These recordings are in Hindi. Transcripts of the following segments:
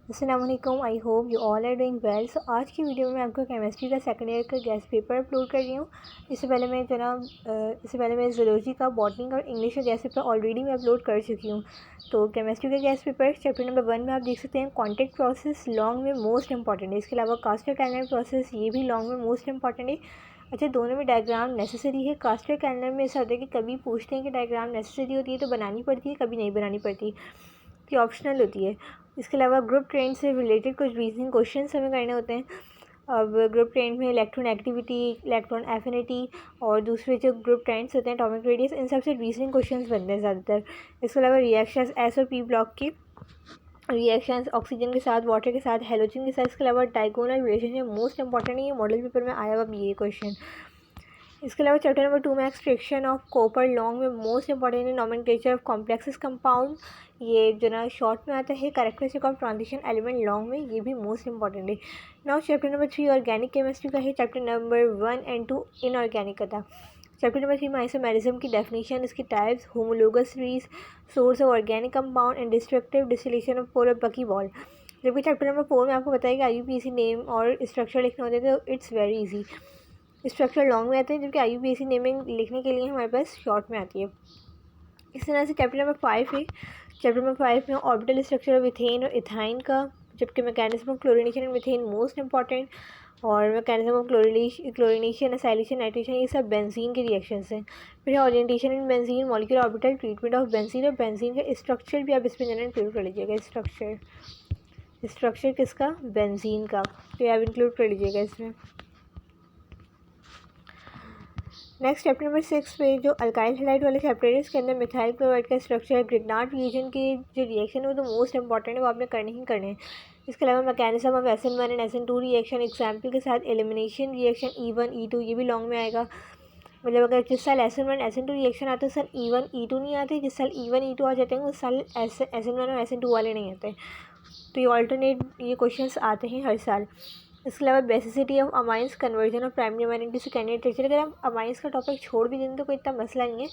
अस्सलाम वालेकुम, I hope you all are doing well. So आज की वीडियो में आपको केमिस्ट्री का सेकंड ईयर का गेस्ट पेपर अपलोड कर रही हूँ। इससे पहले मैं ज़ूलॉजी का, बॉटनी का और इंग्लिश का गेस्ट पेपर ऑलरेडी मैं अपलोड कर चुकी हूँ। तो केमिस्ट्री का गेस्ट पेपर चैप्टर नंबर 1 में आप देख सकते हैं कॉन्टैक्ट प्रोसेस लॉन्ग में मोस्ट इंपॉर्टेंट है। इसके अलावा कास्टर-कैलनर प्रोसेस ये भी लॉन्ग में मोस्ट इंपॉर्टेंट है। अच्छा, दोनों में डायग्राम नेसेसरी है। कास्टर-कैलनर में ऐसा होता है कि कभी पूछते हैं कि डायग्राम नेसेसरी होती है तो बनानी पड़ती है, कभी नहीं बनानी पड़ती, कि ऑप्शनल होती है। इसके अलावा ग्रुप ट्रेंड से रिलेटेड कुछ रीजनिंग क्वेश्चन हमें करने होते हैं। अब ग्रुप ट्रेंड में इलेक्ट्रॉन एक्टिविटी, इलेक्ट्रॉन एफिनिटी और दूसरे जो ग्रुप ट्रेंड्स होते हैं एटॉमिक रेडियस, इन सब से रीजनिंग क्वेश्चंस बनते हैं ज़्यादातर। इसके अलावा रिएक्शंस एस और पी ब्लॉक की रिएक्शंस ऑक्सीजन के साथ, वाटर के साथ, हेलोजन के साथ। इसके अलावा डायगोनल रिलेशनशिप मोस्ट इंपॉर्टेंट है, ये मॉडल पेपर में आया हुआ भी ये क्वेश्चन। इसके अलावा चैप्टर नंबर 2 में एक्सट्रैक्शन ऑफ कॉपर लॉन्ग में मोस्ट इंपॉर्टेंट है नॉमेनक्लेचर ऑफ कॉम्प्लेक्सेस कंपाउंड, ये जो ना शॉर्ट में आता है। Characteristic of transition element long में, ये भी मोस्ट इंपॉर्टेंट है। Now chapter number 3 organic chemistry का है। चैप्टर नंबर 1 एंड 2 इनऑर्गेनिक का था। चैप्टर नंबर 3 में आइसोमेरिज्म की डेफिनेशन, इसकी types, homologous series, source of organic compound and destructive distillation of polar buckyball. जबकि चैप्टर नंबर 4 में आपको बताया कि IUPAC नेम और स्ट्रक्चर लिखने होते थे, तो it's very easy. Structure long में आते हैं जबकि IUPAC नेमिंग लिखने के लिए हमारे पास शॉर्ट में आती है। इस तरह से चैप्टर नंबर 5 है। चैप्टर नंबर 5 में ऑर्बिटल स्ट्रक्चर ऑफ इथेन और इथाइन का, जबकि mechanism of chlorination and methane most important, और mechanism of chlorination, acylation, nitration, ये सब बेंजीन के रिएक्शंस हैं। फिर orientation in benzene, molecular orbital, treatment of benzene और बेंजीन का स्ट्रक्चर भी आप इसमें जनरल इंक्लूड कर लीजिएगा। स्ट्रक्चर किसका? बेंजीन का, तो आप इंक्लूड कर लीजिएगा इसमें। नेक्स्ट चैप्टर नंबर 6 पे जो अल्काइल हैलाइड वाले चैप्टर है, इसके अंदर मिथाइल क्लोराइड का स्ट्रक्चर, ग्रिग्नार्ड रिएजन के जो रिएक्शन है वो तो मोस्ट इंपॉर्टेंट है, वो आपने करने ही करने हैं। इसके अलावा mechanism of SN1 and SN2 reaction, example के साथ एलिमिनेशन रिएक्शन E1 E2, ये भी लॉन्ग में आएगा। मतलब अगर जिस साल SN1 SN2 रिएक्शन आता है, सर E1 E2 नहीं आते, जिस साल E1 E2 आ जाते हैं उस साल SN1 और SN2 वाले नहीं आते। तो ये ऑल्टरनेट ये क्वेश्चन आते हैं हर साल। इसके अलावा basicity of amines, conversion of primary amine into secondary texture. अगर आप अमाइंस का टॉपिक छोड़ भी दें तो कोई इतना मसला नहीं है,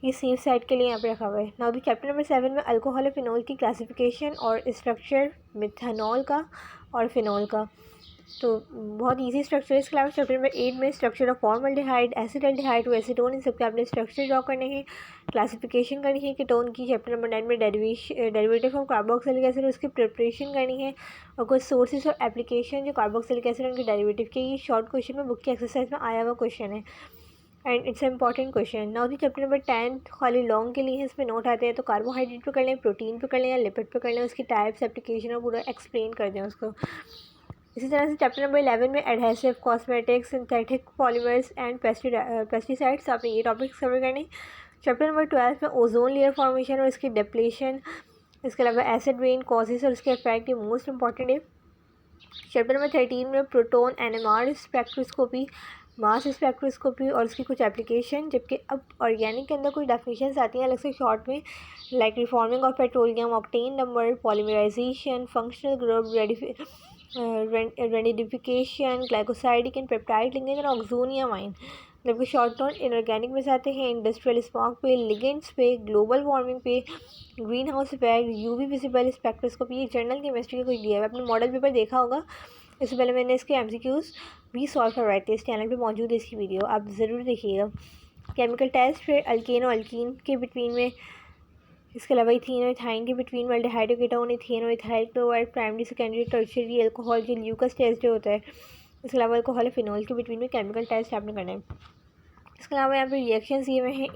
ये सेफ साइड के लिए यहाँ पे रखा हुआ है। नाउ द चैप्टर नंबर 7 में अल्कोहल और फिनोल की क्लासिफिकेशन और स्ट्रक्चर, मिथानॉल का और फिनोल का, तो बहुत इजी स्ट्रक्चर है। इसके अलावा चैप्टर नंबर 8 में structure of formaldehyde, acetaldehyde, acetone, इन सब के आपने स्ट्रक्चर ड्रॉ करने हैं, क्लासिफिकेशन करनी है कीटोन की। चैप्टर नंबर 9 में डेरिवेटिव ऑफ कार्बोक्सिलिक एसिड, उसकी प्रिपरेशन करनी है, और कुछ सोर्सेज और एप्लीकेशन जो कार्बोक्सिलिक एसिड उनके डेरिवेटिव के, ये शॉर्ट क्वेश्चन में बुक की एक्सरसाइज में आया हुआ क्वेश्चन है and it's important question. Now the chapter number 10 खाली लॉन्ग के लिए है, इसमें नोट आते हैं, तो कार्बोहाइड्रेट पे कर लें, प्रोटीन पे कर लें या लिपिड पे कर लें, उसकी टाइप्स, एप्लीकेशन और पूरा एक्सप्लेन कर दें उसको। इसी तरह से चैप्टर नंबर 11 में adhesive, cosmetics, synthetic polymers and pesticides, आपने ये टॉपिक्स कवर करने। चैप्टर नंबर 12 में ओजोन लेयर फॉर्मेशन और इसकी डिप्लेशन, इसके अलावा एसिड रेन कॉजेज और उसके इफेक्ट, ये मोस्ट इंपॉर्टेंट है। चैप्टर नंबर 13 में proton NMR spectroscopy, mass spectroscopy और उसकी कुछ एप्लीकेशन। जबकि अब ऑर्गेनिक के अंदर कुछ डेफिनेशंस आती हैं अलग से शॉर्ट में, like reforming of petroleum, octane number, polymerisation, functional group, rancidification, glycosidic and peptide linkage और ऑक्सोनियामाइन। जबकि शॉर्ट नोट इनऑर्गेनिक में जाते हैं इंडस्ट्रियल स्मॉग पे, लिगेंड्स पे, ग्लोबल वार्मिंग पे, green house effect, UV visible spectroscopy. ये जर्नल केमिस्ट्री का कुछ दिया है, आपने मॉडल पेपर देखा होगा। इससे पहले मैंने इसके MCQs भी सॉल्व करवाए थे, इस चैनल पे मौजूद है इसकी वीडियो, आप ज़रूर देखिएगा। केमिकल टेस्ट, फिर अल्केन और अल्कीन के बिटवीन में, इसके अलावा इथीन और इथाइन के बिटवीन में कीटोन, इथेन और ethyl chloride, primary, secondary, tertiary alcohol, जो ल्यूकस टेस्ट जो होता है। इसके अलावा अल्कोहल और फिनोल के बिटवीन में केमिकल टेस्ट आपने करना है। इसके अलावा यहाँ पे रिएक्शंस दिए हुए हैं